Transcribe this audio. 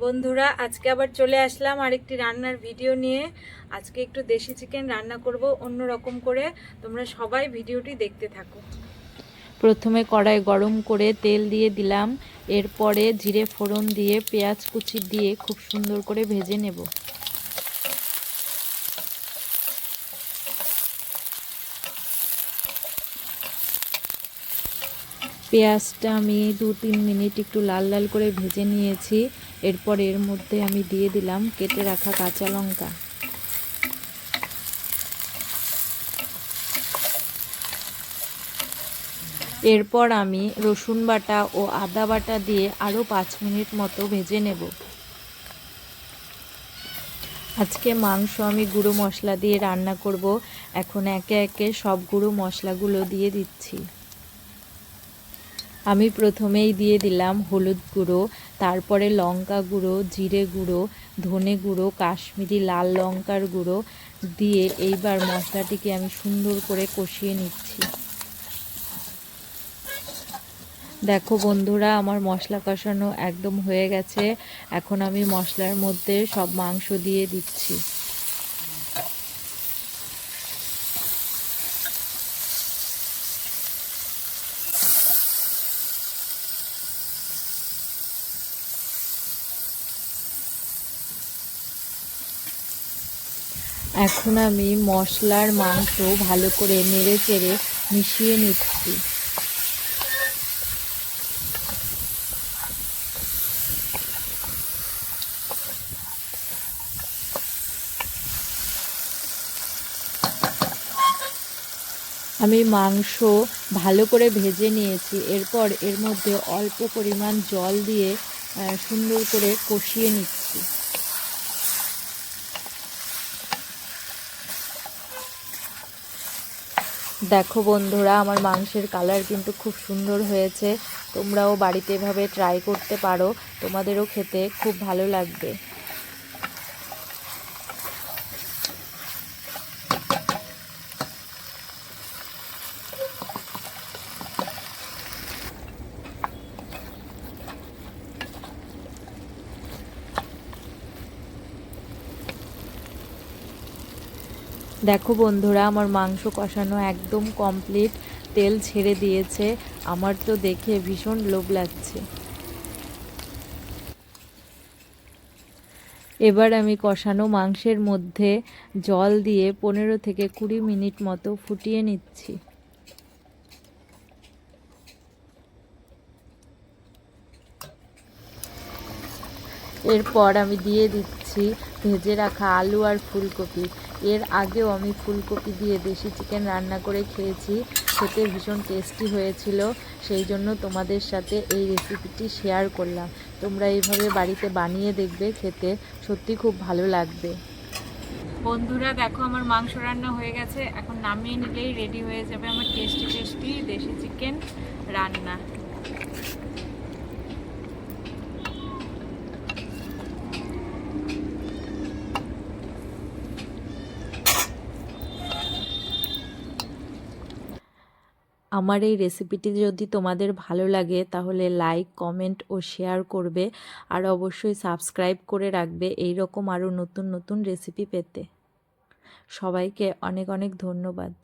বন্ধুরা আজকে আবার চলে আসলাম আরেকটি রান্নার ভিডিও নিয়ে। আজকে একটু দেশি চিকেন রান্না করব অন্য রকম করে। তোমরা সবাই ভিডিওটি দেখতে থাকো। প্রথমে কড়াই গরম করে তেল দিয়ে দিলাম, এরপরে জিরে ফোড়ন দিয়ে পেঁয়াজ কুচি দিয়ে খুব সুন্দর করে ভেজে নেব। পেঁয়াজটা আমি 2-3 মিনিট একটু লাল লাল করে ভেজে নিয়েছি। এরপর এর মধ্যে আমি দিয়ে দিলাম কেটে রাখা কাঁচা লঙ্কা। এরপর আমি রসুন বাটা ও আদা বাটা দিয়ে আরও 5 মিনিট মতো ভেজে নেব। আজকে মাংস আমি গুঁড়ো মশলা দিয়ে রান্না করব। এখন একে একে সব গুঁড়ো মশলাগুলো দিয়ে দিচ্ছি। আমি প্রথমেই দিয়ে দিলাম হলুদ গুঁড়ো, তারপরে লঙ্কা গুঁড়ো, জিরে গুঁড়ো, ধনে গুঁড়ো, কাশ্মীরি লাল লঙ্কার গুঁড়ো দিয়ে এইবার মশলাটিকে আমি সুন্দর করে কষিয়ে নিচ্ছি। দেখো বন্ধুরা, আমার মশলা কষানো একদম হয়ে গেছে। এখন আমি মশলার মধ্যে সব মাংস দিয়ে দিচ্ছি। এখন আমি মশলার মাংস ভালো করে নেড়ে চেড়ে মিশিয়ে নিচ্ছি। আমি মাংস ভালো করে ভেজে নিয়েছি। এরপর এর মধ্যে অল্প পরিমাণ জল দিয়ে সুন্দর করে কষিয়ে নিচ্ছি। দেখো বন্ধুরা, আমার মাংসের কালার কিন্তু খুব সুন্দর হয়েছে। তোমরাও বাড়িতে এভাবে ট্রাই করতে পারো, তোমাদেরও খেতে খুব ভালো লাগবে। দেখো বন্ধুরা, আমার মাংস কষানো একদম কমপ্লিট, তেল ছেড়ে দিয়েছে। আমার তো দেখে ভীষণ লোভ লাগছে। এবার আমি কষানো মাংসের মধ্যে জল দিয়ে 15-20 মিনিট মতো ফুটিয়ে নিচ্ছি। এরপর আমি দিয়ে দিচ্ছি ভেজে রাখা আলু আর ফুলকপি। এর আগেও আমি ফুলকপি দিয়ে দেশি চিকেন রান্না করে খেয়েছি, খেতে ভীষণ টেস্টি হয়েছিল। সেই জন্য তোমাদের সাথে এই রেসিপিটি শেয়ার করলাম। তোমরা এইভাবে বাড়িতে বানিয়ে দেখবে, খেতে সত্যি খুব ভালো লাগবে। বন্ধুরা দেখো, আমার মাংস রান্না হয়ে গেছে। এখন নামিয়ে নিলেই রেডি হয়ে যাবে আমার টেস্টি টেস্টি দেশি চিকেন রান্না। আমার এই রেসিপিটি যদি তোমাদের ভালো লাগে তাহলে লাইক, কমেন্ট ও শেয়ার করবে, আর অবশ্যই সাবস্ক্রাইব করে রাখবে এই রকম আরও নতুন নতুন রেসিপি পেতে। সবাইকে অনেক অনেক ধন্যবাদ।